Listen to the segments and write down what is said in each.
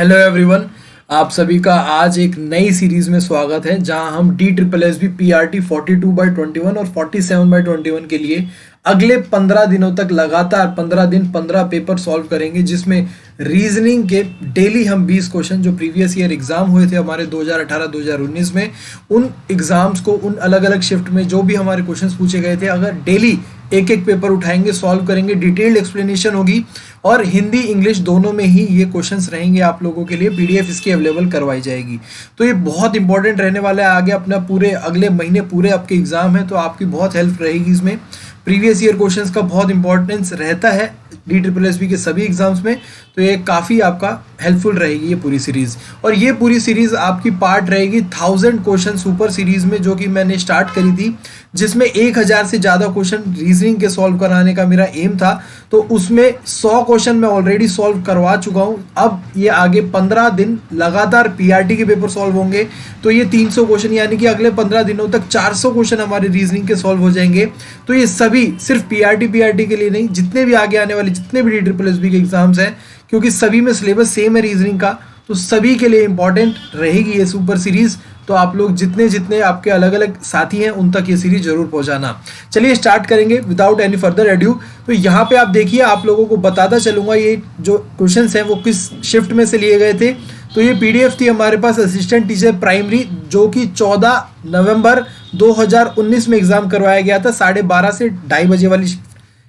Hello everyone, आप सभी का आज एक नई सीरीज में स्वागत है जहां हम DSSB PRT 42/21 और 47/21 के लिए अगले 15 दिनों तक लगातार 15 दिन 15 पेपर सॉल्व करेंगे, जिसमें रीजनिंग के डेली हम 20 क्वेश्चन जो प्रीवियस ईयर एग्जाम हुए थे हमारे 2018-2019 में, उन एग्जाम्स को उन अलग अलग शिफ्ट में जो भी हमारे क्वेश्चंस पूछे गए थे, अगर डेली एक एक पेपर उठाएंगे, सॉल्व करेंगे, डिटेल्ड एक्सप्लेनेशन होगी और हिंदी इंग्लिश दोनों में ही ये क्वेश्चंस रहेंगे आप लोगों के लिए। पीडीएफ इसकी अवेलेबल करवाई जाएगी, तो ये बहुत इंपॉर्टेंट रहने वाला है। आगे अपना पूरे अगले महीने पूरे आपके एग्जाम है, तो आपकी बहुत हेल्प रहेगी इसमें। प्रीवियस ईयर क्वेश्चंस का बहुत इंपॉर्टेंस रहता है DSSB के सभी एग्जाम्स में, तो ये काफ़ी आपका हेल्पफुल रहेगी ये पूरी सीरीज़। और ये पूरी सीरीज़ आपकी पार्ट रहेगी 1000 क्वेश्चन सुपर सीरीज़ में, जो कि मैंने स्टार्ट करी थी, जिसमें 1000 से ज़्यादा क्वेश्चन रीजनिंग के सॉल्व कराने का मेरा एम था। तो उसमें 100 क्वेश्चन मैं ऑलरेडी सॉल्व करवा चुका हूँ। अब ये आगे 15 दिन लगातार पीआरटी के पेपर सॉल्व होंगे, तो ये 300 क्वेश्चन, यानी कि अगले 15 दिनों तक 400 क्वेश्चन हमारे रीजनिंग के सॉल्व हो जाएंगे। तो ये सभी सिर्फ पीआरटी के लिए नहीं, जितने भी आगे आने वाले जितने भी DSSB के एग्जाम्स हैं, क्योंकि सभी में सिलेबस सेम है रीजनिंग का, तो सभी के लिए इंपॉर्टेंट रहेगी ये सुपर सीरीज। तो आप लोग जितने आपके अलग अलग साथी हैं उन तक ये सीरीज जरूर पहुंचाना। चलिए स्टार्ट करेंगे विदाउट एनी फर्दर एड्यू। तो यहाँ पे आप देखिए, आप लोगों को बताता चलूंगा ये जो क्वेश्चंस हैं वो किस शिफ्ट में से लिए गए थे। तो ये पीडीएफ थी हमारे पास असिस्टेंट टीचर प्राइमरी, जो कि 14 नवंबर 2019 में एग्जाम करवाया गया था, 12:30 से 2:30 बजे वाली,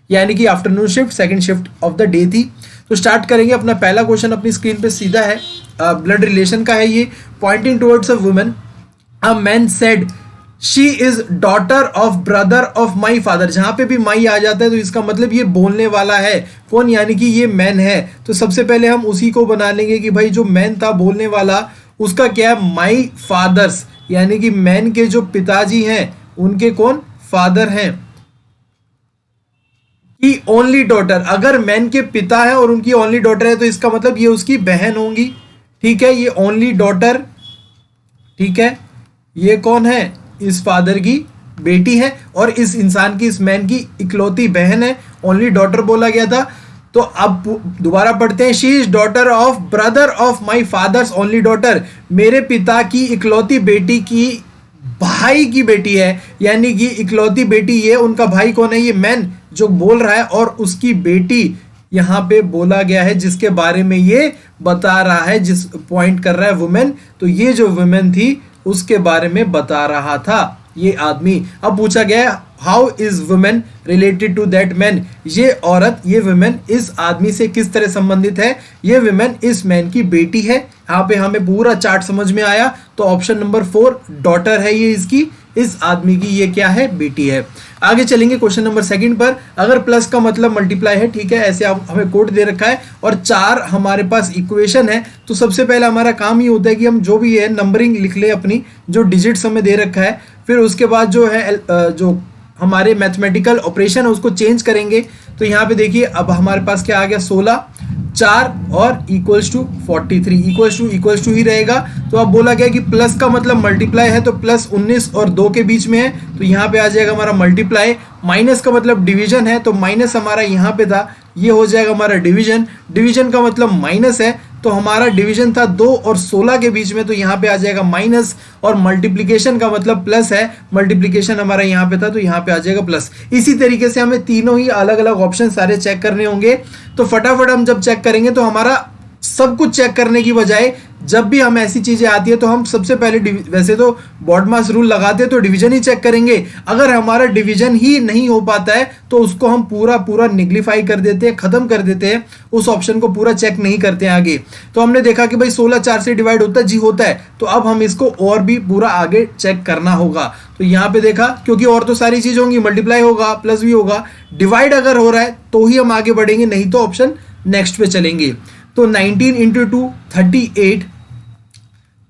यानी कि afternoon shift, second shift of the day थी। तो स्टार्ट करेंगे। अपना पहला क्वेश्चन अपनी स्क्रीन पे सीधा है, ब्लड रिलेशन का है ये। Pointing towards a woman, a man said she is daughter of brother of my father. जहां पे भी माई आ जाता है तो इसका मतलब ये बोलने वाला है कौन, यानी कि ये मैन है। तो सबसे पहले हम उसी को बना लेंगे कि भाई जो मैन था बोलने वाला, उसका क्या है, माई फादर्स, यानी कि मैन के जो पिताजी हैं उनके कौन, फादर हैं। की ओनली डॉटर, अगर मैन के पिता है और उनकी ओनली डॉटर है तो इसका मतलब ये उसकी बहन होंगी। ठीक है, ये ओनली डॉटर, ठीक है, ये कौन है, इस फादर की बेटी है, और इस इंसान की, इस मैन की इकलौती बहन है। ओनली डॉटर बोला गया था। तो अब दोबारा पढ़ते हैं, she is daughter of brother of my father's only daughter, मेरे पिता की इकलौती बेटी की भाई की बेटी है, यानी कि इकलौती बेटी ये, उनका भाई कौन है, ये मैन जो बोल रहा है, और उसकी बेटी यहां पे बोला गया है जिसके बारे में ये बता रहा है, जिस पॉइंट कर रहा है वुमेन। तो ये जो वुमेन थी उसके बारे में बता रहा था ये आदमी। अब पूछा गया how is women related to that man, ये औरत, ये वुमेन इस आदमी से किस तरह संबंधित है। ये वुमेन इस मैन की बेटी है। यहाँ पे हमें पूरा चार्ट समझ में आया। तो ऑप्शन नंबर 4 डॉटर है ये इसकी, इस आदमी की ये क्या है, बेटी है। आगे चलेंगे क्वेश्चन नंबर 2 पर। अगर प्लस का मतलब मल्टीप्लाई है, ठीक है, ऐसे आप हमें कोड दे रखा है और 4 हमारे पास इक्वेशन है, तो सबसे पहले हमारा काम ही होता है कि हम जो भी है नंबरिंग लिख ले अपनी, जो डिजिट्स हमें दे रखा है। फिर उसके बाद जो है जो हमारे मैथमेटिकल ऑपरेशन है उसको चेंज करेंगे। तो यहाँ पे देखिए, अब हमारे पास क्या आ गया, 16, 4 और इक्वल्स टू 43, इक्वल्स टू ही रहेगा। तो अब बोला गया कि प्लस का मतलब मल्टीप्लाई है, तो प्लस 19 और 2 के बीच में है, तो यहाँ पे आ जाएगा हमारा मल्टीप्लाई। माइनस का मतलब डिवीजन है, तो माइनस हमारा यहाँ पे था, ये हो जाएगा हमारा डिवीजन। डिवीजन का मतलब माइनस है, तो हमारा डिवीजन था 2 और 16 के बीच में, तो यहाँ पे आ जाएगा माइनस। और मल्टीप्लिकेशन का मतलब प्लस है, मल्टीप्लिकेशन हमारा यहाँ पे था, तो यहाँ पे आ जाएगा प्लस। इसी तरीके से हमें तीनों ही अलग अलग ऑप्शन सारे चेक करने होंगे। तो फटाफट हम जब चेक करेंगे तो हमारा सब कुछ चेक करने की बजाय जब भी हम ऐसी चीजें आती है तो हम सबसे पहले, वैसे तो बॉडमास रूल लगाते हैं तो डिवीजन ही चेक करेंगे। अगर हमारा डिवीजन ही नहीं हो पाता है तो उसको हम पूरा निग्लिफाई कर देते हैं, खत्म कर देते हैं, उस ऑप्शन को पूरा चेक नहीं करते हैं आगे। तो हमने देखा कि भाई 16 4 से डिवाइड होता है, जी होता है, तो अब हम इसको और भी पूरा आगे चेक करना होगा। तो यहाँ पे देखा, क्योंकि और तो सारी चीज होंगी, मल्टीप्लाई होगा, प्लस भी होगा, डिवाइड अगर हो रहा है तो ही हम आगे बढ़ेंगे, नहीं तो ऑप्शन नेक्स्ट पे चलेंगे। तो 19 इंटू 2 38,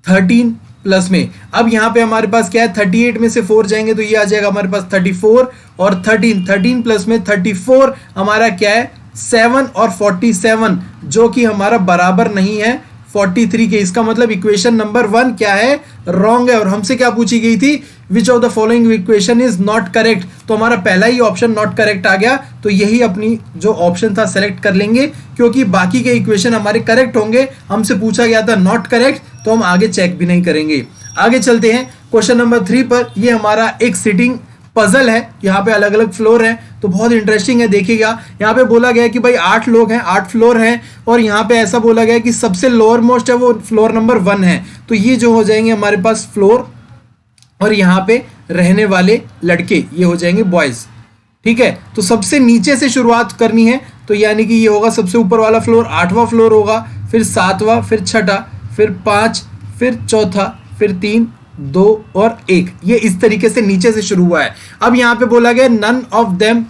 13 प्लस में, अब यहाँ पे हमारे पास क्या है, 38 में से 4 जाएंगे तो ये आ जाएगा हमारे पास 34, और 13 प्लस में 34 हमारा क्या है, 7 और 47, जो कि हमारा बराबर नहीं है 43 के। इसका मतलब इक्वेशन नंबर 1 क्या है, रॉन्ग है। और हमसे क्या पूछी गई थी, which of the following equation is not correct, तो हमारा पहला ही ऑप्शन नॉट करेक्ट आ गया। तो यही अपनी जो ऑप्शन था सेलेक्ट कर लेंगे, क्योंकि बाकी के इक्वेशन हमारे करेक्ट होंगे। हमसे पूछा गया था नॉट करेक्ट, तो हम आगे चेक भी नहीं करेंगे। आगे चलते हैं क्वेश्चन नंबर 3 पर। ये हमारा एक सिटिंग पजल है, यहाँ पे अलग अलग फ्लोर है, तो बहुत इंटरेस्टिंग है, देखिएगा। यहाँ पे बोला गया है कि भाई 8 लोग हैं, 8 फ्लोर हैं, और यहाँ पे ऐसा बोला गया है कि सबसे लोअर मोस्ट है वो फ्लोर नंबर 1 है। तो ये जो हो जाएंगे हमारे पास फ्लोर, और यहाँ पे रहने वाले लड़के ये हो जाएंगे बॉयज, ठीक है। तो सबसे नीचे से शुरुआत करनी है, तो यानी कि ये होगा सबसे ऊपर वाला फ्लोर, 8वां फ्लोर होगा, फिर 7वां, फिर 6ठा, फिर 5, फिर 4था, फिर 3, 2 और 1। ये इस तरीके से नीचे से शुरू हुआ है। अब यहाँ पे बोला गया none of them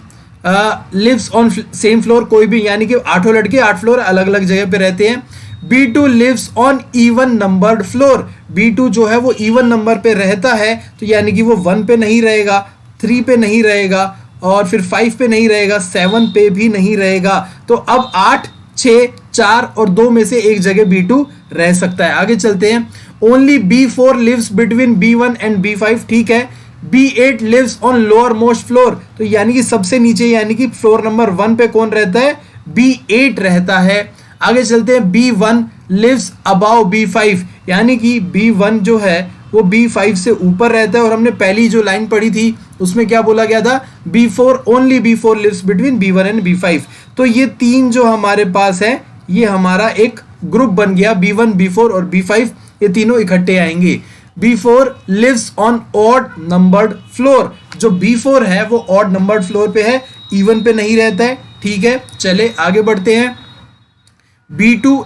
lives on same floor, कोई भी, यानी कि 8 लड़के 8 फ्लोर अलग अलग जगह पे रहते हैं। B2 lives on even numbered floor, B2 जो है वो इवन नंबर पे रहता है, तो यानी कि वो 1 पे नहीं रहेगा, 3 पे नहीं रहेगा, और फिर 5 पे नहीं रहेगा, 7 पे भी नहीं रहेगा। तो अब 8, 6, 4 और 2 में से एक जगह B2 रह सकता है। आगे चलते हैं। Only B4 lives between B1 and B5, ठीक है। B8 lives on lower most floor, तो यानी कि सबसे नीचे, यानी कि फ्लोर नंबर 1 पे कौन रहता है, B8 रहता है। आगे चलते हैं। B1 लिव्स अबाउ B5, यानी कि B1 जो है वो B5 से ऊपर रहता है। और हमने पहली जो लाइन पढ़ी थी उसमें क्या बोला गया था, B4 only B4 lives between B1 and B5। तो ये 3 जो हमारे पास है, ये हमारा एक ग्रुप बन गया, B1, B4 और B5, ये तीनों इकट्ठे आएंगे। B4 lives on odd numbered floor, जो B4 है वो ऑड नंबर्ड फ्लोर पे है, इवन पे नहीं रहता है, ठीक है। चले आगे बढ़ते हैं। B2,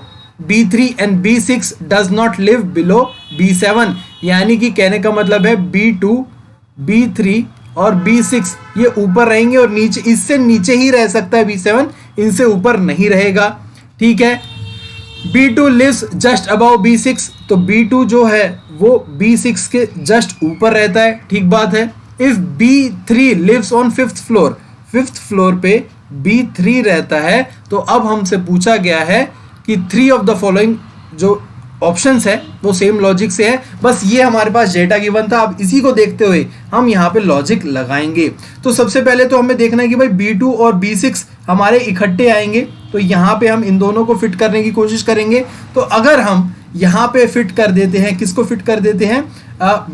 B3 and B6 does not live below B7, यानी कि कहने का मतलब है B2, B3 और B6 ये ऊपर रहेंगे, और नीचे, इससे नीचे ही रह सकता है B7, इनसे ऊपर नहीं रहेगा, ठीक है। B2 lives just about B6, तो B2 जो है वो B6 के जस्ट ऊपर रहता है, ठीक बात है। If B3 lives on 5th floor, 5th floor पे B3 रहता है, तो अब हमसे पूछा गया है कि 3 ऑफ द फॉलोइंग जो ऑप्शंस है वो सेम लॉजिक से है। बस ये हमारे पास डेटा गिवन था, अब इसी को देखते हुए हम यहाँ पे लॉजिक लगाएंगे। तो सबसे पहले तो हमें देखना है कि भाई B2 और B6 हमारे इकट्ठे आएंगे, तो यहाँ पे हम इन दोनों को फिट करने की कोशिश करेंगे। तो अगर हम यहाँ पे फिट कर देते हैं, किसको फिट कर देते हैं,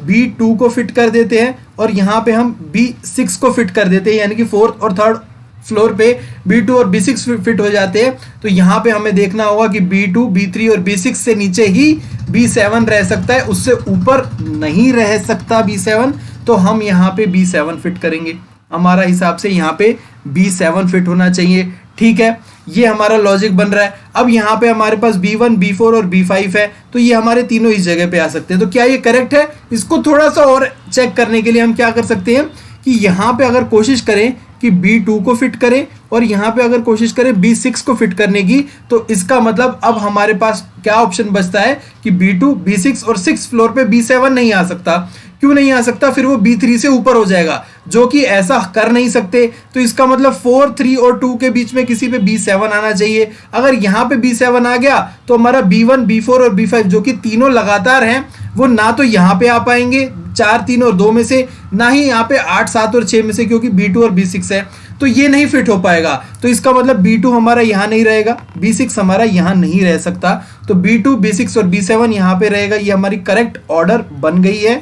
B2 को फिट कर देते हैं, और यहाँ पे हम B6 को फिट कर देते हैं, यानी कि 4th और 3rd फ्लोर पे B2 और B6 फिट हो जाते हैं। तो यहाँ पे हमें देखना होगा कि B2, B3 और B6 से नीचे ही B7 रह सकता है, उससे ऊपर नहीं रह सकता B7। तो हम यहाँ पे B7 फिट करेंगे, हमारा हिसाब से यहाँ पे B7 फिट होना चाहिए, ठीक है। ये हमारा लॉजिक बन रहा है। अब यहाँ पे हमारे पास B1, B4 और B5 है, तो ये हमारे तीनों इस जगह पे आ सकते हैं। तो क्या ये करेक्ट है? इसको थोड़ा सा और चेक करने के लिए हम क्या कर सकते हैं कि यहाँ पे अगर कोशिश करें कि B2 को फिट करें, और यहाँ पे अगर कोशिश करें B6 को फिट करने की, तो इसका मतलब अब हमारे पास क्या ऑप्शन बचता है कि B2, B6 और 6th फ्लोर पे B7 नहीं आ सकता। क्यों नहीं आ सकता? फिर वो B3 से ऊपर हो जाएगा, जो कि ऐसा कर नहीं सकते। तो इसका मतलब 4, 3 और 2 के बीच में किसी पे B7 आना चाहिए। अगर यहाँ पे B7 आ गया तो हमारा B1, B4 और B5 जो कि तीनों लगातार हैं, वो ना तो यहाँ पे आ पाएंगे 4, 3 और 2 में से, ना ही यहाँ पे 8, 7 और 6 में से, क्योंकि B2 और B6 है, तो ये नहीं फिट हो पाएगा। तो इसका मतलब B2 हमारा यहाँ नहीं रहेगा, B6 हमारा यहाँ नहीं रह सकता। तो B2, B6 और B7 यहाँ पे रहेगा। ये हमारी करेक्ट ऑर्डर बन गई है।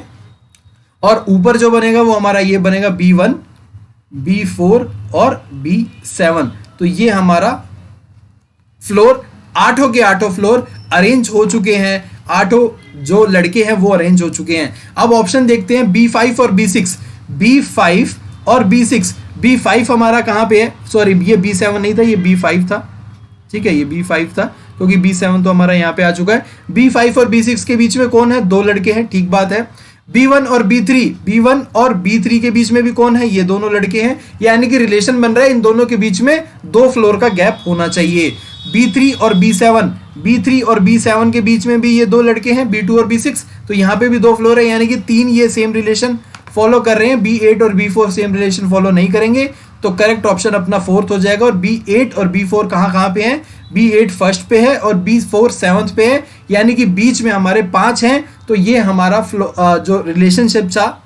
और ऊपर जो बनेगा वो हमारा ये बनेगा B1, B4 और B7। तो ये हमारा फ्लोर, 8 के 8 फ्लोर अरेंज हो चुके हैं, 8 जो लड़के हैं वो अरेंज हो चुके हैं। अब ऑप्शन देखते हैं B5 और B6। B5 और B6, B5 हमारा कहाँ पे है? सॉरी, ये B7 नहीं था, ये B5 था, ठीक है, ये B5 था, क्योंकि B7 तो हमारा यहाँ पे आ चुका है। B5 और B6 के बीच में कौन है? 2 लड़के हैं, ठीक बात है। B1 और B3, B1 और B3 के बीच में भी कौन है? ये दोनों लड़के हैं, यानी कि रिलेशन बन रहा है इन दोनों के बीच में 2 फ्लोर का गैप होना चाहिए। B3 और B7, B3 और B7 के बीच में भी ये 2 लड़के हैं, B2 और B6, तो यहाँ पे भी 2 फ्लोर है, यानी कि 3 ये सेम रिलेशन फॉलो कर रहे हैं। B8 और B4 सेम रिलेशन फॉलो नहीं करेंगे। तो करेक्ट ऑप्शन अपना फोर्थ हो जाएगा। और B8 और B4 कहाँ पे हैं? B8 फर्स्ट पे है और B4 सेवंथ पे है, यानी कि बीच में हमारे 5 हैं। तो ये हमारा जो रिलेशनशिप था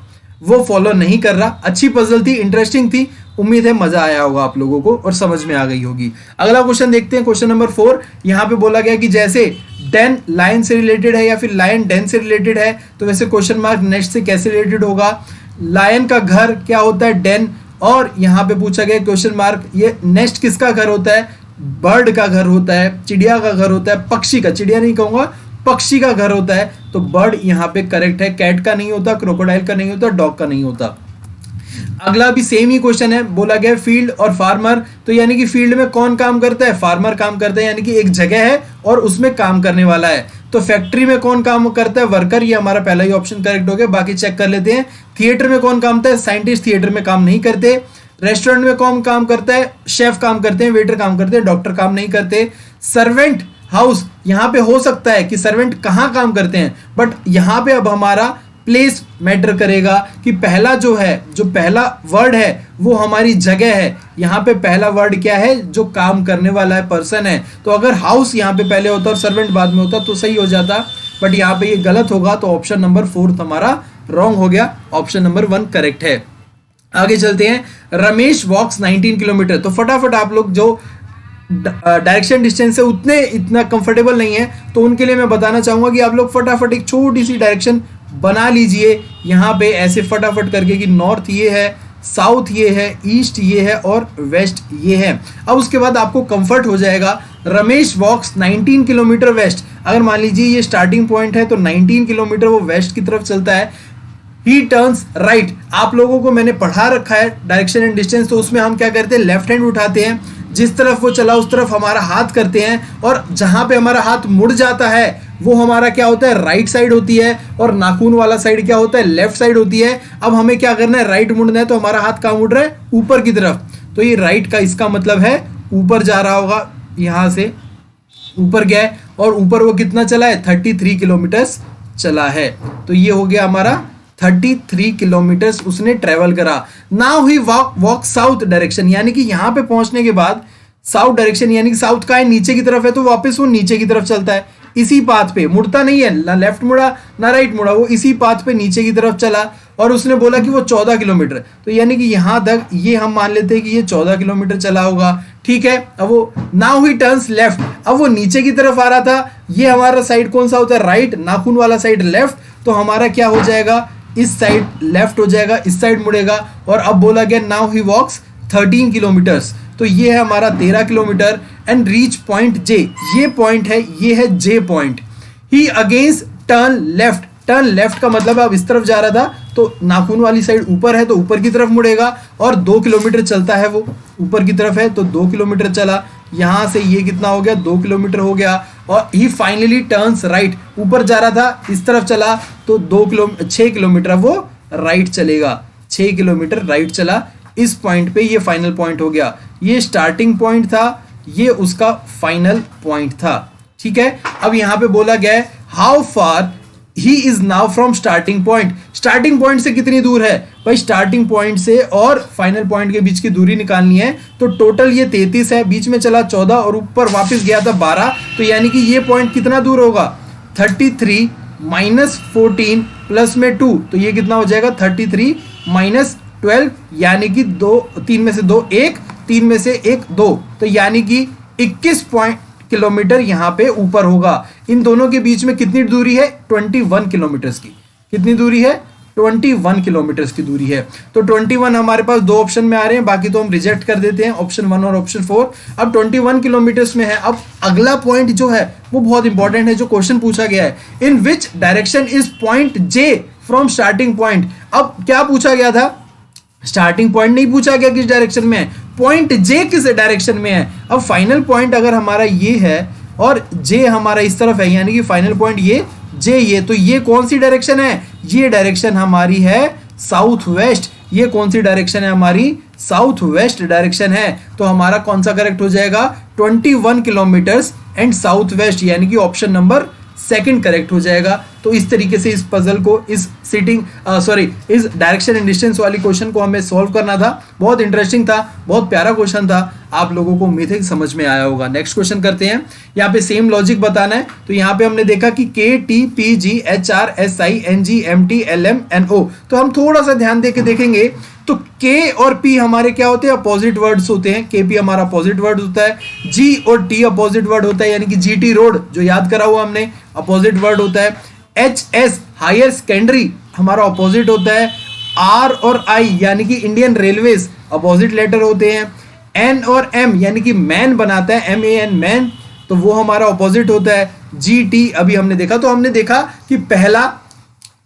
वो फॉलो नहीं कर रहा। अच्छी पजल थी, इंटरेस्टिंग थी, उम्मीद है मजा आया होगा आप लोगों को और समझ में आ गई होगी। अगला क्वेश्चन देखते हैं, क्वेश्चन नंबर 4। यहाँ पे बोला गया कि जैसे डेन लायन से रिलेटेड है या फिर लायन डेन से रिलेटेड है, तो वैसे क्वेश्चन मार्क नेस्ट से कैसे रिलेटेड होगा? लायन का घर क्या होता है? डेन। और यहाँ पे पूछा गया क्वेश्चन मार्क, ये नेस्ट किसका घर होता है? बर्ड का घर होता है, चिड़िया का घर होता है, पक्षी का, चिड़िया नहीं कहूंगा, पक्षी का घर होता है। तो बर्ड यहाँ पे करेक्ट है, कैट का नहीं होता, क्रोकोडाइल का नहीं होता, डॉग का नहीं होता। अगला भी सेम ही क्वेश्चन है, बोला गया फील्ड और फार्मर, तो यानी कि फील्ड में कौन काम करता है? फार्मर काम करता है, यानी कि एक जगह है और उसमें काम करने वाला है। तो फैक्ट्री में कौन काम करता है? वर्कर। ये हमारा पहला ही ऑप्शन करेक्ट हो गया। बाकी चेक कर लेते हैं। थिएटर में कौन काम करता है? साइंटिस्ट थिएटर में काम नहीं करते। रेस्टोरेंट में कौन काम करता है? शेफ काम करते हैं, वेटर काम करते हैं, डॉक्टर काम नहीं करते। सर्वेंट हाउस, यहाँ पे हो सकता है कि सर्वेंट कहाँ काम करते हैं, बट यहाँ पे अब हमारा प्लेस मैटर करेगा कि पहला जो है, जो पहला वर्ड है वो हमारी जगह है। यहाँ पे पहला वर्ड क्या है? जो काम करने वाला है, पर्सन है। तो अगर हाउस यहाँ पे पहले होता और सर्वेंट बाद में होता तो सही हो जाता, बट यहाँ पे ये गलत होगा। तो ऑप्शन नंबर 4 हमारा रॉन्ग हो गया, ऑप्शन नंबर 1 करेक्ट है। आगे चलते हैं, रमेश वॉक्स 19 किलोमीटर। तो फटाफट आप लोग जो डायरेक्शन डिस्टेंस है उतने इतना कंफर्टेबल नहीं है, तो उनके लिए मैं बताना चाहूंगा कि आप लोग फटाफट एक छोटी सी डायरेक्शन बना लीजिए यहाँ पे ऐसे फटाफट करके कि नॉर्थ ये है, साउथ ये है, ईस्ट ये है और वेस्ट ये है। अब उसके बाद आपको कंफर्ट हो जाएगा। रमेश वॉक्स 19 किलोमीटर वेस्ट, अगर मान लीजिए ये स्टार्टिंग पॉइंट है तो 19 किलोमीटर वो वेस्ट की तरफ चलता है। ही टर्न्स राइट, आप लोगों को मैंने पढ़ा रखा है डायरेक्शन एंड डिस्टेंस, तो उसमें हम क्या करते हैं? लेफ्ट हैंड उठाते हैं, जिस तरफ वो चला उस तरफ हमारा हाथ करते हैं, और जहां पे हमारा हाथ मुड़ जाता है वो हमारा क्या होता है? राइट साइड होती है, और नाखून वाला साइड क्या होता है? लेफ्ट साइड होती है। अब हमें क्या करना है? राइट मुड़ना है, तो हमारा हाथ कहाँ मुड़ रहा है? ऊपर की तरफ। तो ये राइट का इसका मतलब है ऊपर जा रहा होगा, यहां से ऊपर गया है, और ऊपर वो कितना चला है? 33 किलोमीटर चला है। तो ये हो गया हमारा 33 किलोमीटर उसने ट्रेवल करा। Now he walk south direction, यानी कि यहाँ पे पहुंचने के बाद साउथ डायरेक्शन, यानी कि साउथ का है, नीचे की तरफ है, तो वापस वो नीचे की तरफ चलता है, इसी पाथ पे मुड़ता नहीं है, ना लेफ्ट मुड़ा ना राइट मुड़ा, वो इसी पाथ पे नीचे की तरफ चला। और उसने बोला कि वो 14 किलोमीटर, तो यानी कि यहां तक ये हम मान लेते हैं कि ये 14 किलोमीटर चला होगा। ठीक है, अब वो नाउ ही टर्न्स लेफ्ट, अब वो नीचे की तरफ आ रहा था। ये हमारा साइड कौन सा होता है? राइट, नाखून वाला साइड लेफ्ट, तो हमारा क्या हो जाएगा? इस साइड लेफ्ट हो जाएगा, इस साइड मुड़ेगा। और अब बोला गया नाउ ही वॉक्स 13 किलोमीटर्स, तो ये है हमारा 13 kilometre. And reach point J, ये पॉइंट है, ये है J point. He against turn left, turn left का मतलब अब इस तरफ जा रहा था, तो नाखून वाली साइड ऊपर है तो ऊपर की तरफ मुड़ेगा, और 2 किलोमीटर चलता है, वो ऊपर की तरफ है तो 2 किलोमीटर चला। यहां से ये कितना हो गया? 2 किलोमीटर हो गया। और ही फाइनली टर्न्स राइट, ऊपर जा रहा था इस तरफ चला तो 6 किलोमीटर वो राइट चलेगा, 6 किलोमीटर राइट चला। इस पॉइंट पे ये फाइनल पॉइंट हो गया। ये स्टार्टिंग पॉइंट था, ये उसका फाइनल पॉइंट था। ठीक है, अब यहां पे बोला गया है how far he is now from starting point. Starting point से कितनी दूर है भाई? स्टार्टिंग पॉइंट से और फाइनल पॉइंट के बीच की दूरी निकालनी है, तो टोटल ये 33 है, बीच में चला 14 और ऊपर वापस गया था 12, तो यानी कि ये पॉइंट कितना दूर होगा? 33 माइनस 14 प्लस में 2, तो ये कितना हो जाएगा? 33 माइनस 12, यानी कि 3 में से 2 1, 3 में से 1 2, तो यानी कि 21 किलोमीटर यहाँ पे ऊपर होगा। इन दोनों के बीच में कितनी दूरी है? 21 किलोमीटर की। कितनी दूरी है? 21 किलोमीटर की दूरी है। तो 21 हमारे पास 2 ऑप्शन में आ रहे हैं, बाकी तो हम रिजेक्ट कर देते हैं, ऑप्शन 1 और ऑप्शन 4। अब 21 किलोमीटर में है। अब अगला पॉइंट जो है वो बहुत इंपॉर्टेंट है, जो क्वेश्चन पूछा गया है, in which direction is point J from starting point. अब क्या पूछा गया था? स्टार्टिंग पॉइंट नहीं पूछा गया किस डायरेक्शन में है, पॉइंट जे किस डायरेक्शन में है। अब फाइनल पॉइंट अगर हमारा ये है और जे हमारा इस तरफ है, यानी कि फाइनल पॉइंट ये, जे ये, तो ये कौन सी डायरेक्शन है? ये डायरेक्शन हमारी है साउथ वेस्ट। ये कौन सी डायरेक्शन है हमारी? साउथ वेस्ट डायरेक्शन है। तो हमारा कौन सा करेक्ट हो जाएगा? 21 किलोमीटर एंड साउथ वेस्ट, यानी कि ऑप्शन नंबर सेकंड करेक्ट हो जाएगा। तो इस तरीके से इस पजल को, इस इस डायरेक्शन एंड डिस्टेंस वाली क्वेश्चन को हमें सॉल्व करना था। बहुत इंटरेस्टिंग था, बहुत प्यारा क्वेश्चन था, आप लोगों को उम्मीद है समझ में आया होगा। नेक्स्ट क्वेश्चन करते हैं। यहाँ पे सेम लॉजिक बताना है। तो यहाँ पे हमने देखा कि KTPGHRSINGMTLMNO, तो हम थोड़ा सा ध्यान देके देखेंगे तो K और P हमारे क्या होते हैं, अपोजिट वर्ड्स होते हैं। KP हमारा अपोजिट वर्ड होता है, G और T अपोजिट वर्ड होता है, यानी कि GT रोड जो याद करा हुआ हमने अपोजिट वर्ड होता है। HS हायर सेकेंडरी हमारा अपोजिट होता है। R और I यानी कि इंडियन रेलवेज अपोजिट लेटर होते हैं। N और M यानी कि मैन बनाता है, MAN मैन, तो वो हमारा अपोजिट होता है। GT अभी हमने देखा, तो हमने देखा कि पहला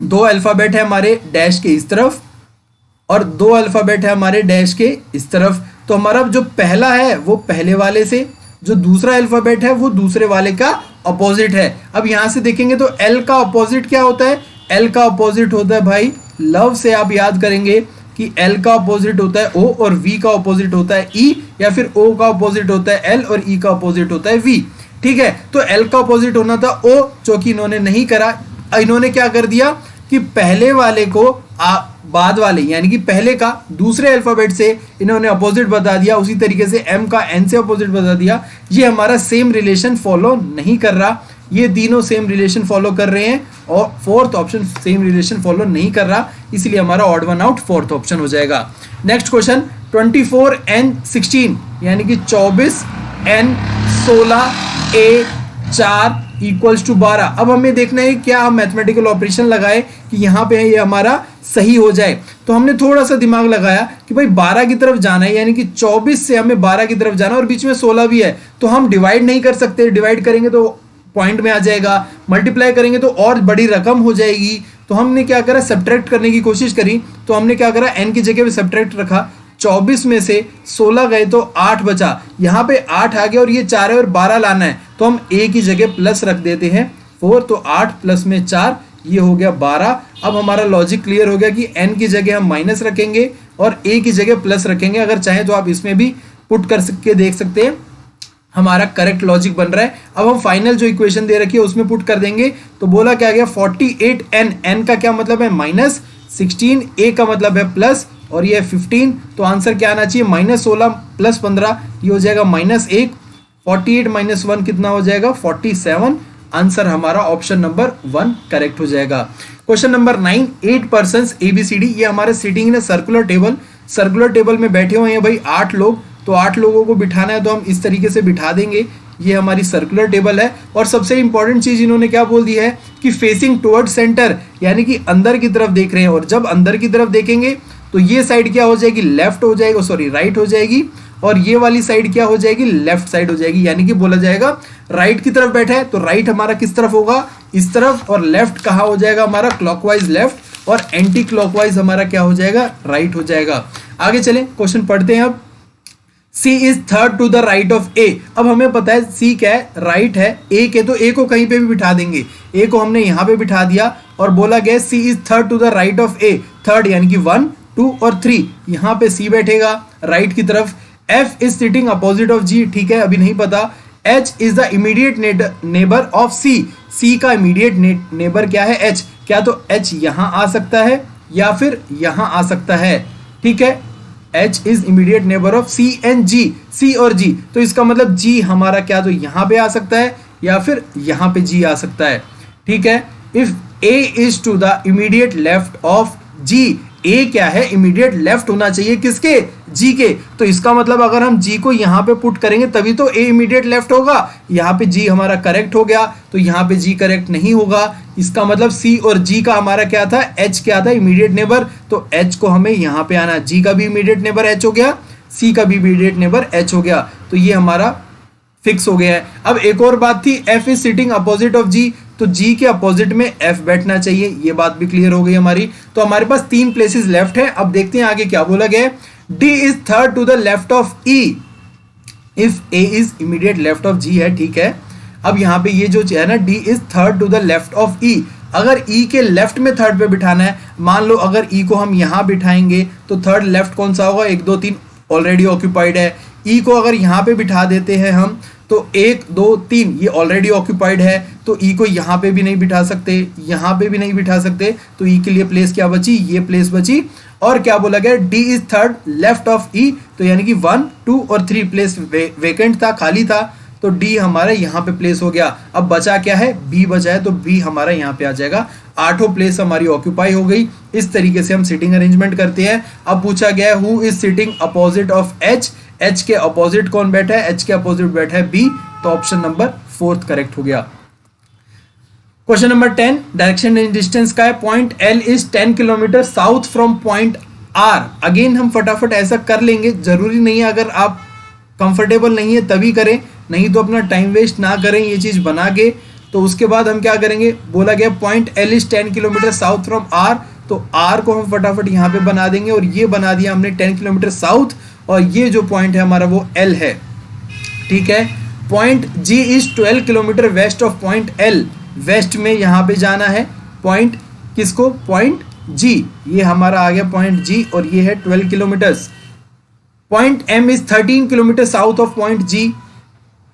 2 अल्फाबेट है हमारे डैश के इस तरफ और 2 अल्फाबेट है हमारे डैश के इस तरफ। तो हमारा जो पहला है वो पहले वाले से, जो दूसरा अल्फाबेट है वो दूसरे वाले का अपोजिट है। अब यहां से देखेंगे तो L का अपोजिट क्या होता है, L का अपोजिट होता है भाई लव से आप याद करेंगे कि L का अपोजिट होता है O और V का अपोजिट होता है E, या फिर O का अपोजिट होता है L और E का अपोजिट होता है V। ठीक है, तो L का अपोजिट होना था O, जो कि इन्होंने नहीं करा। इन्होंने क्या कर दिया कि पहले वाले को बाद वाले यानी कि पहले का दूसरे अल्फाबेट से इन्होंने अपोजिट बता दिया, उसी तरीके से M का N से अपोजिट बता दिया। ये हमारा सेम रिलेशन फॉलो नहीं कर रहा, ये तीनों सेम रिलेशन फॉलो कर रहे हैं और fourth option same relation follow नहीं कर रहा, इसलिए हमारा odd one out fourth option हो जाएगा। नेक्स्ट क्वेश्चन 24N16 यानी कि 24N16A4 इक्वल्स टू 12। अब हमें देखना है क्या हम मैथमेटिकल ऑपरेशन लगाए कि यहाँ पे है ये हमारा सही हो जाए। तो हमने थोड़ा सा दिमाग लगाया कि भाई 12 की तरफ जाना है, यानी कि 24 से हमें 12 की तरफ जाना और बीच में 16 भी है, तो हम डिवाइड नहीं कर सकते। डिवाइड करेंगे तो पॉइंट में आ जाएगा, मल्टीप्लाई करेंगे तो और बड़ी रकम हो जाएगी। तो हमने क्या करा, सब्ट्रैक्ट करने की कोशिश करी। तो हमने क्या करा, n की जगह पे सब्ट्रैक्ट रखा, 24 में से 16 गए तो 8 बचा, यहाँ पे 8 आ गया और ये 4 है और 12 लाना है, तो हम a की जगह प्लस रख देते हैं 4, तो 8 प्लस में 4 ये हो गया 12। अब हमारा लॉजिक क्लियर हो गया कि n की जगह हम माइनस रखेंगे और a की जगह प्लस रखेंगे। अगर चाहें तो आप इसमें भी पुट कर के देख सकते हैं, हमारा करेक्ट लॉजिक बन रहा है। अब हम फाइनल जो इक्वेशन दे रखी है उसमें पुट कर देंगे। तो बोला क्या गया 48n, n का क्या मतलब है माइनस, 16 a का मतलब है प्लस और ये 15, तो आंसर क्या आना चाहिए -16 + 15, ये हो जाएगा -1। 48 - 1 कितना हो जाएगा 47। आंसर हमारा ऑप्शन नंबर 1 करेक्ट हो जाएगा। क्वेश्चन नंबर 9, 8 पर्सन्स ABCD, ये हमारे sitting in circular table. Circular table में बैठे हुए हैं भाई 8 लोग, तो 8 लोगों को बिठाना है तो हम इस तरीके से बिठा देंगे। ये हमारी सर्कुलर टेबल है और सबसे इंपॉर्टेंट चीज इन्होंने क्या बोल दी है कि फेसिंग टुवर्ड सेंटर, यानी कि अंदर की तरफ देख रहे हैं। और जब अंदर की तरफ देखेंगे तो ये साइड क्या हो जाएगी, लेफ्ट हो जाएगी, सॉरी राइट हो जाएगी, और ये वाली साइड क्या हो जाएगी, लेफ्ट साइड हो जाएगी। यानी कि बोला जाएगा राइट की तरफ बैठा है तो राइट हमारा किस तरफ होगा, इस तरफ, और लेफ्ट कहाँ हो जाएगा हमारा, क्लॉकवाइज लेफ्ट, और एंटी क्लॉकवाइज हमारा क्या हो जाएगा, राइट हो जाएगा। आगे चलें, क्वेश्चन पढ़ते हैं अब। C is third to the right of A। अब हमें पता है C क्या है, राइट है A के, तो A को कहीं पे भी बिठा देंगे। A को हमने यहाँ पे बिठा दिया और बोला गया C is third to the right of A। Third यानी कि 1, 2 और 3, यहाँ पे C बैठेगा राइट की तरफ। F is sitting opposite of G, ठीक है, अभी नहीं पता। H is the immediate neighbour of C। C का इमीडिएट नेबर क्या है, H। क्या तो H यहाँ आ सकता है या फिर यहाँ आ सकता है, ठीक है। H is immediate neighbour of C and G, C और G, तो इसका मतलब G हमारा क्या तो यहाँ पे आ सकता है या फिर यहाँ पे G आ सकता है, ठीक है। If A is to the immediate left of G, A क्या है, इमीडिएट लेफ्ट होना चाहिए किसके, G के, तो इसका मतलब अगर हम G को यहाँ पे पुट करेंगे तभी तो A इमीडिएट लेफ्ट होगा। यहाँ पे G हमारा करेक्ट हो गया, तो यहाँ पे G करेक्ट नहीं होगा। इसका मतलब C और G का हमारा क्या था, H क्या था, इमीडिएट नेबर, तो H को हमें यहाँ पे आना। G का भी इमीडिएट नेबर H हो गया, C का भी इमीडिएट नेबर H हो गया, तो ये हमारा फिक्स हो गया है। अब एक और बात थी, F is sitting opposite of G, तो G के अपोजिट में F बैठना चाहिए, ये बात भी क्लियर हो गई हमारी। तो हमारे पास 3 प्लेसेस लेफ्ट है। अब देखते हैं आगे क्या बोला गया है। D is third to the left of E if A is immediate left of G है, ठीक है। अब यहाँ पे ये जो है ना, D is third to the left of E, अगर E के लेफ्ट में थर्ड पे बिठाना है, मान लो अगर E को हम यहाँ बिठाएंगे तो थर्ड लेफ्ट कौन सा होगा, 1 2 3 ऑलरेडी ऑक्यूपाइड है। E को अगर यहाँ पे बिठा देते हैं हम तो 1 2 3 ये ऑलरेडी ऑक्यूपाइड है, तो ई को यहाँ पे भी नहीं बिठा सकते, यहाँ पे भी नहीं बिठा सकते, तो ई के लिए प्लेस क्या बची, ये प्लेस बची। और क्या बोला गया, D is third left of E, तो यानी कि 1 2 और 3 प्लेस वेकेंट था, खाली था, तो डी हमारा यहाँ पे प्लेस हो गया। अब बचा क्या है, बी बचा है, तो बी हमारा यहाँ पे आ जाएगा। 8 प्लेस हमारी ऑक्यूपाई हो गई। इस तरीके से हम सीटिंग अरेंजमेंट करते हैं। अब पूछा गया है who is sitting opposite of H, H के अपोजिट कौन बैठा है, एच के अपोजिट बैठा है बी, तो ऑप्शन नंबर 4 करेक्ट हो गया। Question number 10, direction and distance का है, point L is 10 kilometre south from point R. Again हम फटाफट ऐसा कर लेंगे, जरूरी नहीं है, अगर आप कंफर्टेबल नहीं है तभी करें, नहीं तो अपना टाइम वेस्ट ना करें ये चीज बना के। तो उसके बाद हम क्या करेंगे, बोला गया point L is 10 kilometre south from R, तो आर को हम फटाफट यहाँ पे बना देंगे, और ये बना दिया हमने 10 किलोमीटर साउथ, और ये जो पॉइंट है हमारा वो एल है, ठीक है। Point G is 12 kilometre west of point L, west में यहाँ पे जाना है पॉइंट किसको, पॉइंट जी, ये हमारा आ गया पॉइंट जी, और ये है 12 kilometres. Point M is 13 kilometre south of point G,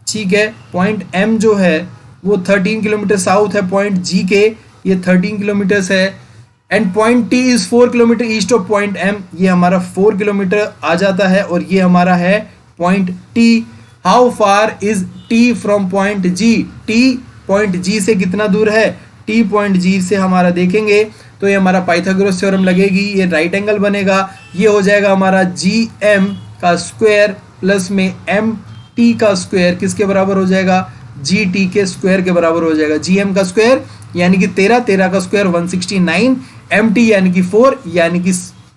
ठीक है। पॉइंट एम जो है वो 13 किलोमीटर साउथ है पॉइंट जी के, ये 13 किलोमीटर्स है। And point T is 4 kilometre east of point M, ये हमारा 4 किलोमीटर आ जाता है, और ये हमारा है point T. How far is T from point G, T point G से कितना दूर है, टी पॉइंट जी से हमारा देखेंगे तो ये हमारा पाइथागोरस थ्योरम लगेगी, ये राइट एंगल बनेगा, ये हो जाएगा हमारा जी एम का स्क्वायर प्लस में एम टी का स्क्वायर किसके बराबर हो जाएगा, जी टी के स्क्वायर के बराबर हो जाएगा। जी एम का स्क्वायर यानी कि 13, 13 का स्क्वायर 169, एम टी यानी कि 4, यानी कि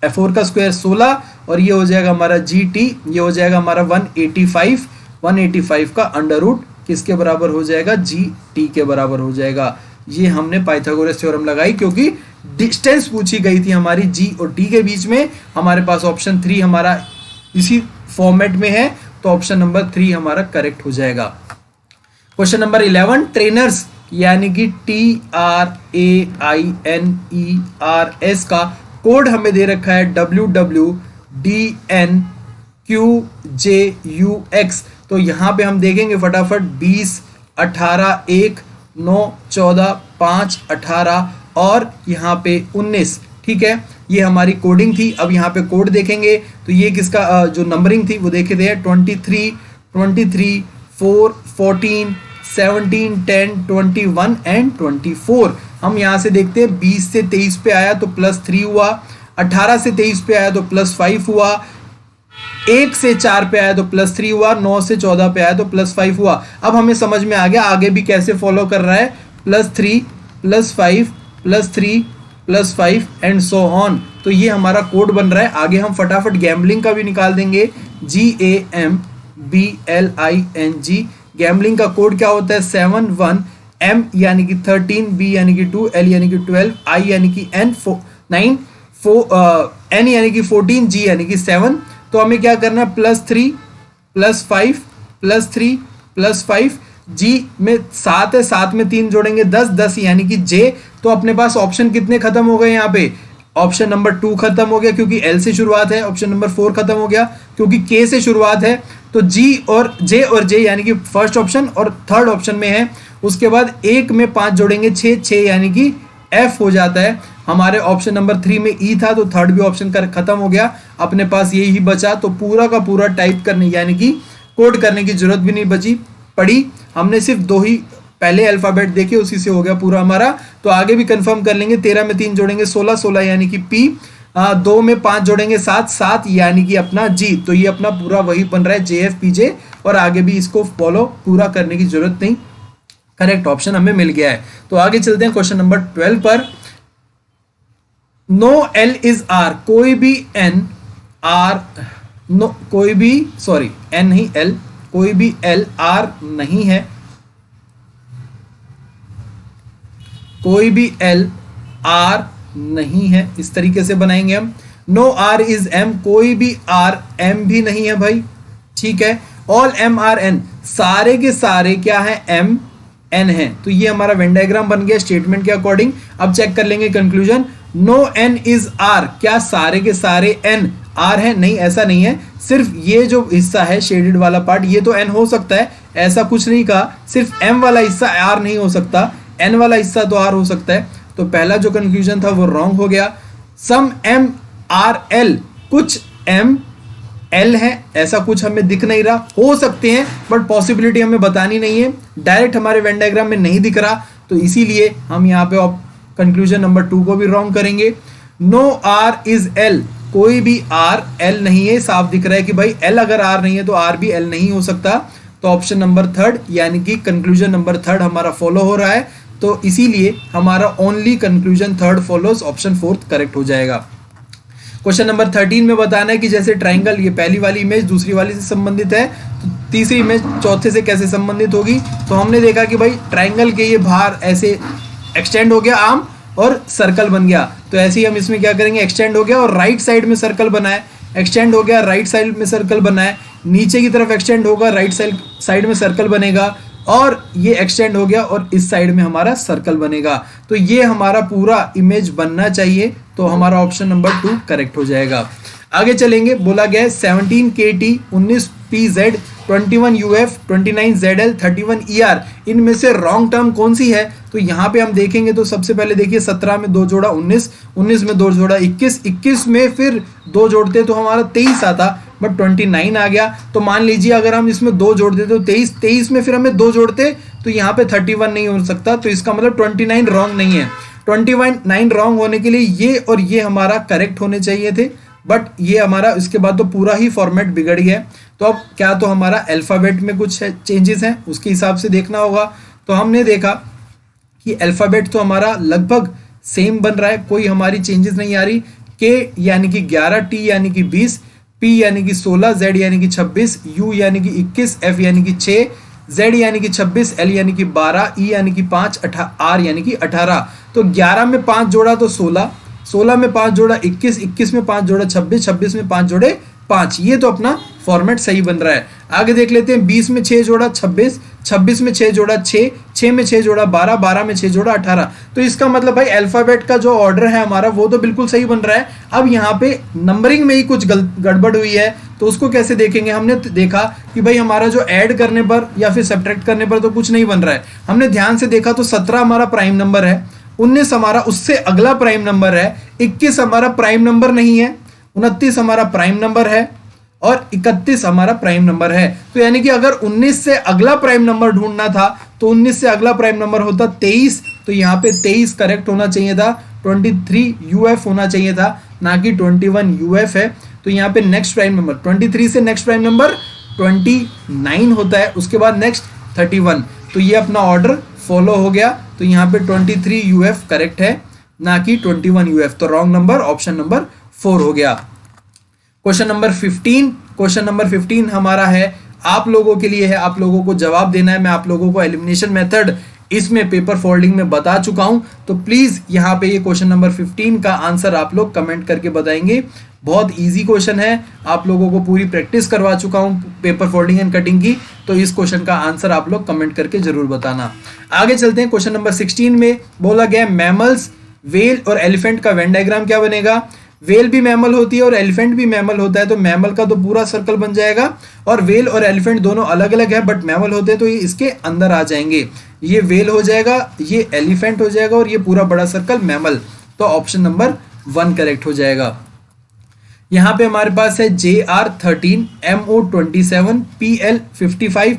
4 का स्क्वायर 16, और ये हो जाएगा हमारा जी टी, ये हो जाएगा हमारा 185, 185 का अंडर रूट किसके बराबर हो जाएगा, जी टी के बराबर हो जाएगा। ये हमने पाइथागोरस थ्योरम लगाई क्योंकि डिस्टेंस पूछी गई थी हमारी जी और टी के बीच में। हमारे पास ऑप्शन 3 हमारा इसी फॉर्मेट में है, तो ऑप्शन नंबर 3 हमारा करेक्ट हो जाएगा। क्वेश्चन नंबर 11, ट्रेनर्स यानी कि TRAINERS का कोड हमें दे रखा है WWDNQJUX। तो यहां पे हम देखेंगे फटाफट 20, 18, 1, 9, 14, 5, 18 और यहाँ पे 19, ठीक है। ये हमारी कोडिंग थी। अब यहाँ पे कोड देखेंगे तो ये किसका जो नंबरिंग थी वो देखे थे 23, 23, 4, 14, 17, 10, 21 एंड 24। हम यहाँ से देखते हैं 20 से 23 पे आया तो +3 हुआ, 18 से 23 पे आया तो +5 हुआ, 1 से 4 पे आया तो +3 हुआ, 9 से 14 पे आया तो +5 हुआ। अब हमें समझ में आ गया आगे भी कैसे फॉलो कर रहा है, +3, +5, +3, +5 एंड सो ऑन। तो ये हमारा कोड बन रहा है। आगे हम फटाफट गैम्बलिंग का भी निकाल देंगे, GAMBLING। गैम्बलिंग का कोड क्या होता है 7, 1, M यानी कि 13, B यानी कि 2, L यानी कि 12, I यानी कि 9, N यानी कि 14, G यानी कि 7। तो हमें क्या करना है +3, +5, +3, +5, G में 7 है, 7 में 3 जोड़ेंगे 10, 10 यानी कि J। तो अपने पास ऑप्शन कितने खत्म हो गए यहाँ पे, ऑप्शन नंबर 2 खत्म हो गया क्योंकि L से शुरुआत है, ऑप्शन नंबर 4 खत्म हो गया क्योंकि K से शुरुआत है। तो G और J यानी कि फर्स्ट ऑप्शन और थर्ड ऑप्शन में है। उसके बाद 1 में 5 जोड़ेंगे 6, 6 यानी कि F हो जाता है। हमारे ऑप्शन नंबर 3 में E था तो थर्ड भी ऑप्शन खत्म हो गया, अपने पास यही ही बचा। तो पूरा का पूरा टाइप करने यानी कि कोड करने की जरूरत भी नहीं पड़ी। हमने सिर्फ 2 ही पहले अल्फाबेट देखे, उसी से हो गया पूरा हमारा। तो आगे भी कंफर्म कर लेंगे, 13 में 3 जोड़ेंगे 16, 16 यानी कि P, 2 में 5 जोड़ेंगे 7, 7 यानी कि अपना G। तो ये अपना पूरा वही बन रहा है JFPJ, और आगे भी इसको फॉलो पूरा करने की जरूरत नहीं, करेक्ट ऑप्शन हमें मिल गया है। तो आगे चलते हैं क्वेश्चन नंबर 12 पर। नो L इज R, कोई भी N R, नो कोई भी सॉरी N नहीं L, कोई भी L R नहीं है, कोई भी L R नहीं है। इस तरीके से बनाएंगे हम। नो R इज M, कोई भी R M भी नहीं है भाई, ठीक है। ऑल M R N, सारे के सारे क्या है M N है। तो ये हमारा वेन डायग्राम बन गया स्टेटमेंट के अकॉर्डिंग। अब चेक कर लेंगे conclusion. No N is R, क्या सारे के सारे N R है? नहीं, ऐसा नहीं है। सिर्फ ये जो हिस्सा है शेडेड वाला पार्ट, ये तो N हो सकता है, ऐसा कुछ नहीं कहा, सिर्फ m वाला हिस्सा r नहीं हो सकता, n वाला हिस्सा तो r हो सकता है। तो पहला जो कंक्लूजन था वो रॉन्ग हो गया। सम m r l, कुछ m l है ऐसा कुछ हमें दिख नहीं रहा, हो सकते हैं बट पॉसिबिलिटी हमें बतानी नहीं है, डायरेक्ट हमारे वेन डायग्राम में नहीं दिख रहा, तो इसीलिए हम यहाँ पे कंक्लूजन नंबर 2 को भी रॉन्ग करेंगे। नो r इज l, कोई भी r l नहीं है, साफ दिख रहा है कि भाई l अगर r नहीं है तो r भी l नहीं हो सकता। तो ऑप्शन नंबर 3 यानी कि कंक्लूजन नंबर 3 हमारा फॉलो हो रहा है, तो इसीलिए हमारा only conclusion 3 follows, option 4 correct हो जाएगा। क्वेश्चन नंबर 13 में बताना है कि जैसे ट्राइंगल, ये पहली वाली इमेज दूसरी वाली से संबंधित है, तो तीसरी इमेज चौथे से कैसे संबंधित होगी। तो हमने देखा कि भाई ट्राइंगल के ये बाहर ऐसे एक्सटेंड हो गया आर्म और सर्कल बन गया, तो ऐसे ही हम इसमें क्या करेंगे, एक्सटेंड हो गया और राइट साइड में सर्कल बनाए, एक्सटेंड हो गया राइट साइड में सर्कल बनाए, नीचे की तरफ एक्सटेंड होगा राइट साइड में सर्कल बनेगा, और ये एक्सटेंड हो गया और इस साइड में हमारा सर्कल बनेगा। तो ये हमारा पूरा इमेज बनना चाहिए, तो हमारा ऑप्शन नंबर 2 करेक्ट हो जाएगा। आगे चलेंगे, बोला गया है 17 KT, 19 PZ, 21 UF, 29 ZL, 31 ER, इनमें से रॉन्ग टर्म कौन सी है। तो यहाँ पे हम देखेंगे तो सबसे पहले देखिए 17 में 2 जोड़ा 19, 19 में 2 जोड़ा 21, 21 में फिर 2 जोड़ते तो हमारा 23 आता, बट 29 आ गया। तो मान लीजिए अगर हम इसमें 2 जोड़ते तो 23, 23 में फिर हमें 2 जोड़ते तो यहाँ पे 31 नहीं हो सकता, तो इसका मतलब 29 रॉन्ग नहीं है। 29 रॉन्ग होने के लिए ये और ये हमारा करेक्ट होने चाहिए थे, बट ये हमारा इसके बाद तो पूरा ही फॉर्मेट बिगड़ गया। तो अब क्या, तो हमारा अल्फाबेट में कुछ चेंजेस हैं, उसके हिसाब से देखना होगा। तो हमने देखा कि अल्फाबेट तो हमारा लगभग सेम बन रहा है, कोई हमारी चेंजेस नहीं आ रही। के यानी कि 11, टी यानी कि 20, पी यानी कि 16, जेड यानी कि 26, यू यानी कि 21, एफ यानी कि 6, जेड यानी कि 26, एल यानी कि 12, ई यानी कि 5, आर यानी कि 18। तो 11 में 5 जोड़ा तो 16, 16 में 5 जोड़ा 21, 21 में 5 जोड़ा 26, 26 में 5 जोड़े 5, ये तो अपना फॉर्मेट सही बन रहा है। आगे देख लेते हैं, 20 में 6 जोड़ा 26, 26 में 6 जोड़ा 6, 6 में 6 जोड़ा 12, 12 में 6 जोड़ा 18। तो इसका मतलब भाई अल्फाबेट का जो ऑर्डर है हमारा वो तो बिल्कुल सही बन रहा है। अब यहाँ पे नंबरिंग में ही कुछ गड़बड़ हुई है, तो उसको कैसे देखेंगे। हमने देखा कि भाई हमारा जो ऐड करने पर या फिर सब्ट्रैक्ट करने पर तो कुछ नहीं बन रहा है। हमने ध्यान से देखा तो 17 हमारा प्राइम नंबर है, 19 हमारा उससे अगला प्राइम नंबर है, 21 हमारा प्राइम नंबर नहीं है, 29 हमारा प्राइम नंबर है और 31 हमारा प्राइम नंबर है। तो यानी कि अगर 19 से अगला प्राइम नंबर ढूंढना था तो 19 से अगला प्राइम नंबर होता 23, तो यहाँ पे 23 करेक्ट होना चाहिए था, 23 UF होना चाहिए था, ना कि 21 UF है। तो यहाँ पे नेक्स्ट प्राइम नंबर 23 से नेक्स्ट प्राइम नंबर 29 होता है, उसके बाद नेक्स्ट 31। तो ये अपना ऑर्डर फॉलो हो गया, तो यहाँ पे 23 UF करेक्ट है, ना कि 21 UF। तो रॉन्ग नंबर ऑप्शन नंबर 4 हो गया। क्वेश्चन नंबर 15, क्वेश्चन नंबर 15 हमारा है, आप लोगों के लिए है, आप लोगों को जवाब देना है। मैं आप लोगों को एलिमिनेशन मेथड इसमें पेपर फोल्डिंग में बता चुका हूं, तो प्लीज यहाँ पे ये क्वेश्चन नंबर 15 का आंसर आप लोग कमेंट करके बताएंगे। बहुत इजी क्वेश्चन है, आप लोगों को पूरी प्रैक्टिस करवा चुका हूं पेपर फोल्डिंग एंड कटिंग की, तो इस क्वेश्चन का आंसर आप लोग कमेंट करके जरूर बताना। आगे चलते हैं, क्वेश्चन नंबर 16 में बोला गया मैमल्स, वेल और एलिफेंट का वेन डायग्राम क्या बनेगा। वेल भी मैमल होती है और एलिफेंट भी मैमल होता है, तो मैमल का तो पूरा सर्कल बन जाएगा, और वेल और एलिफेंट दोनों अलग अलग है बट मैमल होते हैं तो ये इसके अंदर आ जाएंगे। ये वेल हो जाएगा, ये एलिफेंट हो जाएगा और ये पूरा बड़ा सर्कल मैमल। तो ऑप्शन नंबर 1 करेक्ट हो जाएगा। यहाँ पे हमारे पास है JR 13, MO 27, PL 55,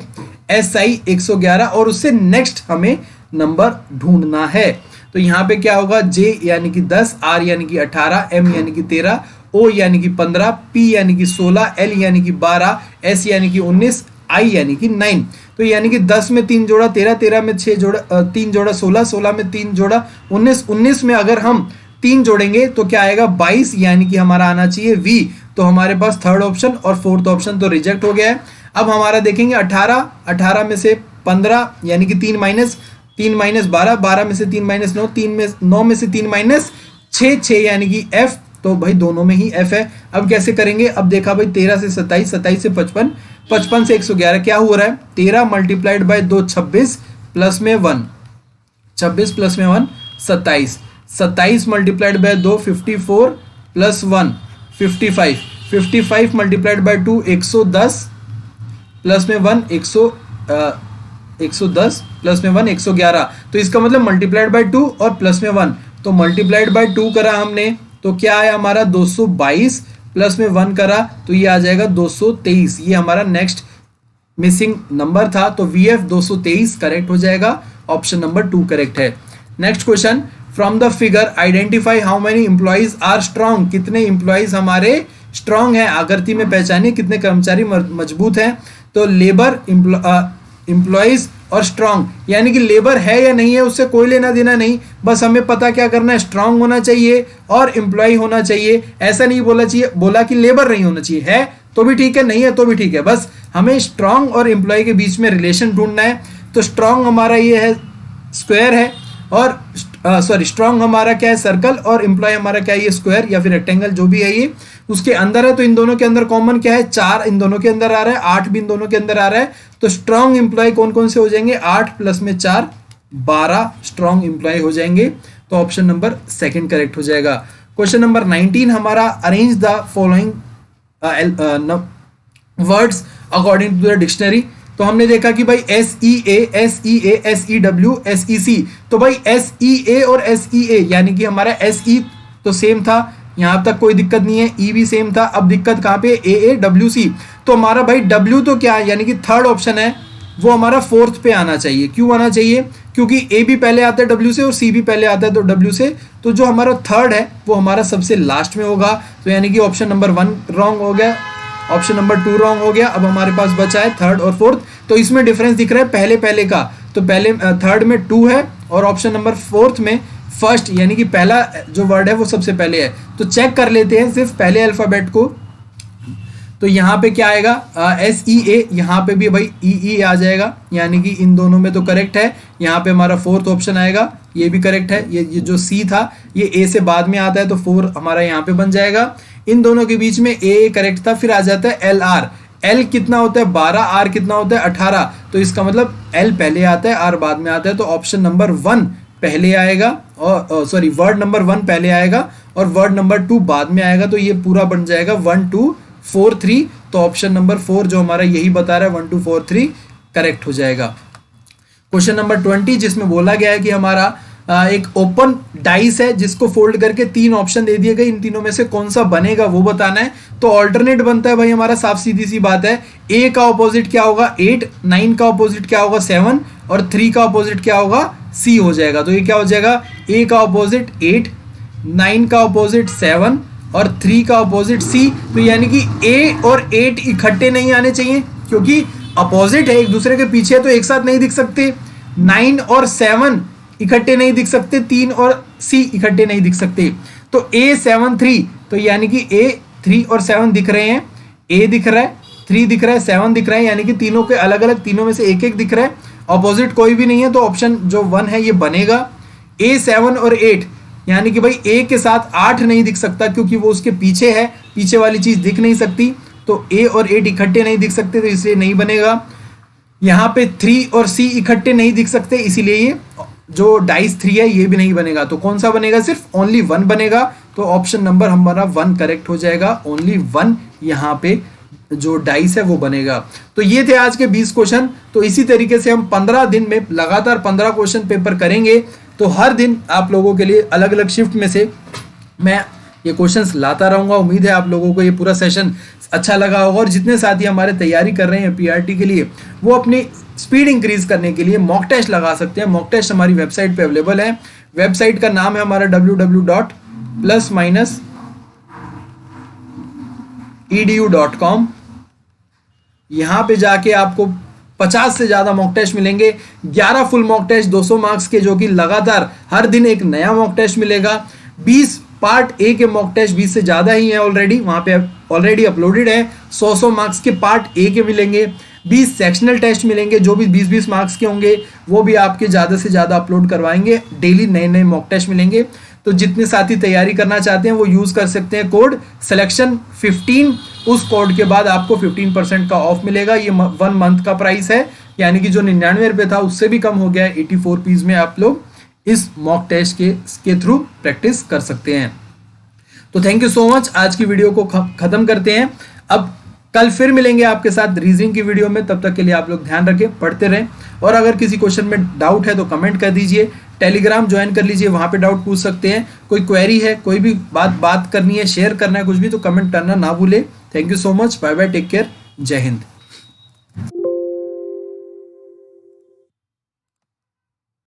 SI 111 और उससे नेक्स्ट हमें नंबर ढूंढना है। तो यहाँ पे क्या होगा, J यानी कि 10, R यानी कि 18, M यानी कि 13, O यानी कि 15, P यानी कि 16, L यानी कि 12, S यानी कि 19, I यानी कि 9। तो यानी कि 10 में 3 जोड़ा 13, 13 में 6 जोड़ा 3 जोड़ा 16, 16 में 3 जोड़ा 19, 19 में अगर हम 3 जोड़ेंगे तो क्या आएगा 22, यानी कि हमारा आना चाहिए V। तो हमारे पास थर्ड ऑप्शन और फोर्थ ऑप्शन तो रिजेक्ट हो गया है। अब हमारा देखेंगे 18, 18 में से 15 यानी कि 3 माइनस 12, 12 में से 3 माइनस 9, 9 में से 3 माइनस 6, 6 यानी कि F। तो भाई दोनों में ही F है। अब कैसे करेंगे, अब देखा भाई 13 से 27, 27 से 55, 55 से 111 क्या हो रहा है, 13 मल्टीप्लाइड बाय 2 26 प्लस में 1, 26 प्लस में 1 27, 27 multiplied by 2 54 plus 1 55, 55 multiplied by 2 110 plus में 1 110 प्लस में 1 111, तो इसका मतलब मल्टीप्लाइड बाय 2 और प्लस में 1, तो मल्टीप्लाइड बाय 2 करा हमने तो क्या आया हमारा 222 प्लस में 1 करा तो ये आ जाएगा 223। ये हमारा नेक्स्ट मिसिंग नंबर था, तो VF 223 करेक्ट हो जाएगा, ऑप्शन नंबर 2 करेक्ट है। Next question, from the figure identify how many employees are strong, कितने एम्प्लॉइज हमारे स्ट्रांग हैं, आकृति में पहचानिए कितने कर्मचारी मजबूत हैं। तो लेबर एम्प्लॉइज और स्ट्रांग, यानी कि लेबर है या नहीं है उससे कोई लेना देना नहीं, बस हमें पता क्या करना है, स्ट्रांग होना चाहिए और एम्प्लॉय होना चाहिए। ऐसा नहीं बोला कि लेबर नहीं होना चाहिए, है तो भी ठीक है, नहीं है तो भी ठीक है, बस हमें स्ट्रांग और एम्प्लॉय के बीच में रिलेशन ढूंढना है। तो स्ट्रांग हमारा ये है स्क्वायर है, और स्ट्रांग हमारा क्या है सर्कल, और एम्प्लॉय हमारा क्या है ये स्क्वायर या फिर रेक्टेंगल जो भी है ये उसके अंदर है। तो इन दोनों के अंदर कॉमन क्या है, 4 इन दोनों के अंदर आ रहा है, 8 भी इन दोनों के अंदर आ रहा है। तो स्ट्रांग एम्प्लॉय कौन कौन से हो जाएंगे, 8 प्लस में 4 12 स्ट्रांग एम्प्लॉय हो जाएंगे, तो ऑप्शन नंबर 2 करेक्ट हो जाएगा। क्वेश्चन नंबर 19 हमारा, arrange the following words according to the dictionary. तो हमने देखा कि भाई SEA SEA SEW SEC, तो भाई SEA और SEA यानी कि हमारा SE तो सेम था, यहां तक कोई दिक्कत नहीं है, E भी सेम था। अब दिक्कत कहां पे, AAWC, तो हमारा भाई W तो क्या है, यानी कि थर्ड ऑप्शन है वो हमारा फोर्थ पे आना चाहिए। क्यों आना चाहिए, क्योंकि A भी पहले आता है W से और C भी पहले आता है तो W से, तो जो हमारा थर्ड है वो हमारा सबसे लास्ट में होगा। तो यानी कि ऑप्शन नंबर 1 रॉन्ग हो गया, ऑप्शन नंबर 2 रॉन्ग हो गया। अब हमारे पास बचा है थर्ड और फोर्थ, तो इसमें डिफरेंस दिख रहा है पहले का, तो पहले थर्ड में 2 है और ऑप्शन नंबर फोर्थ में फर्स्ट, यानी कि पहला जो वर्ड है वो सबसे पहले है। तो चेक कर लेते हैं सिर्फ पहले अल्फाबेट को, तो यहाँ पे क्या आएगा, SEA, यहाँ पे भी भाई EE आ जाएगा, यानी कि इन दोनों में तो करेक्ट है। यहाँ पे हमारा फोर्थ ऑप्शन आएगा, ये भी करेक्ट है। ये जो C था ये A से बाद में आता है तो 4 हमारा यहाँ पे बन जाएगा। इन दोनों के बीच में A करेक्ट था, फिर आ जाता है LR, L कितना होता है 12, R कितना होता है 18, तो इसका मतलब L पहले आता है R बाद में आता है, तो ऑप्शन नंबर 1 पहले आएगा, और सॉरी वर्ड नंबर 1 पहले आएगा और वर्ड नंबर 2 बाद में आएगा, तो ये पूरा बन जाएगा 1 2 4 3, तो ऑप्शन नंबर 4 जो हमारा यही बता रहा है 1 2 4 3 करेक्ट हो जाएगा। क्वेश्चन नंबर 20 जिसमें बोला गया है कि हमारा एक ओपन डाइस है जिसको फोल्ड करके 3 ऑप्शन दे दिए गए, इन तीनों में से कौन सा बनेगा वो बताना है। तो ऑल्टरनेट बनता है भाई हमारा, साफ सीधी सी बात है, A का ऑपोजिट क्या होगा 8, 9 का ऑपोजिट क्या होगा 7 और 3 का ऑपोजिट क्या होगा C हो जाएगा। तो ये क्या हो जाएगा, A का ऑपोजिट 8, 9 का ऑपोजिट 7 और 3 का ऑपोजिट C। तो यानी कि A और 8 इकट्ठे नहीं आने चाहिए क्योंकि अपोजिट है, एक दूसरे के पीछे तो एक साथ नहीं दिख सकते। 9 और 7 इकट्ठे नहीं दिख सकते, 3 और C इकट्ठे नहीं दिख सकते। तो A 7 3, तो यानी कि A 3 और 7 दिख रहे हैं, A दिख रहा है, 3 दिख रहा है, 7 दिख रहा है, यानी कि तीनों के अलग अलग, तीनों में से एक एक दिख रहा है, ऑपोजिट कोई भी नहीं है, तो ऑप्शन जो 1 है ये बनेगा। A 7 और 8, यानी कि भाई A के साथ 8 नहीं दिख सकता क्योंकि वो उसके पीछे है, पीछे वाली चीज दिख नहीं सकती, तो A और 8 इकट्ठे नहीं दिख सकते तो इसलिए नहीं बनेगा। यहाँ पे 3 और C इकट्ठे नहीं दिख सकते, इसीलिए ये जो डाइस 3 है ये भी नहीं बनेगा। तो कौन सा बनेगा, सिर्फ ओनली 1 बनेगा, तो ऑप्शन नंबर हमारा 1 करेक्ट हो जाएगा। ओनली 1 यहाँ पे जो डाइस है वो बनेगा। तो ये थे आज के 20 क्वेश्चन। तो इसी तरीके से हम 15 दिन में लगातार 15 क्वेश्चन पेपर करेंगे, तो हर दिन आप लोगों के लिए अलग अलग शिफ्ट में से मैं ये क्वेश्चंस लाता रहूंगा। उम्मीद है आप लोगों को ये पूरा सेशन अच्छा लगा होगा, और जितने साथी हमारे तैयारी कर रहे हैं PRT के लिए वो अपनी स्पीड इंक्रीज करने के लिए मॉक टेस्ट लगा सकते हैं। मॉक टेस्ट हमारी वेबसाइट पे अवेलेबल है, वेबसाइट का नाम है हमारा www.plus-edu.com। यहाँ पे जाके आपको 50 से ज्यादा मॉक टेस्ट मिलेंगे, 11 फुल मॉक टेस्ट 200 मार्क्स के, जो कि लगातार हर दिन एक नया मॉक टेस्ट मिलेगा। 20 पार्ट ए के मॉक टेस्ट 20 से ज्यादा ही है ऑलरेडी, वहां पे ऑलरेडी अपलोडेड है। 100 मार्क्स के पार्ट ए के मिलेंगे, 20 सेक्शनल टेस्ट मिलेंगे जो भी 20-20 मार्क्स के होंगे, वो भी आपके ज़्यादा से ज़्यादा अपलोड करवाएंगे। डेली नए नए मॉक टेस्ट मिलेंगे। तो जितने साथी तैयारी करना चाहते हैं वो यूज़ कर सकते हैं कोड सिलेक्शन 15। उस कोड के बाद आपको 15% का ऑफ मिलेगा। ये 1 मंथ का प्राइस है, यानी कि जो 99 रुपये था उससे भी कम हो गया है। 84 पीस में आप लोग इस मॉक टेस्ट के थ्रू प्रैक्टिस कर सकते हैं। तो थैंक यू सो मच। आज की वीडियो को खत्म करते हैं। अब कल फिर मिलेंगे आपके साथ रीजनिंग की वीडियो में। तब तक के लिए आप लोग ध्यान रखें, पढ़ते रहें, और अगर किसी क्वेश्चन में डाउट है तो कमेंट कर दीजिए। टेलीग्राम ज्वाइन कर लीजिए, वहां पे डाउट पूछ सकते हैं। कोई क्वेरी है, कोई भी बात करनी है, शेयर करना है कुछ भी, तो कमेंट करना ना भूले। Thank you so much, bye bye, take care, जय हिंद।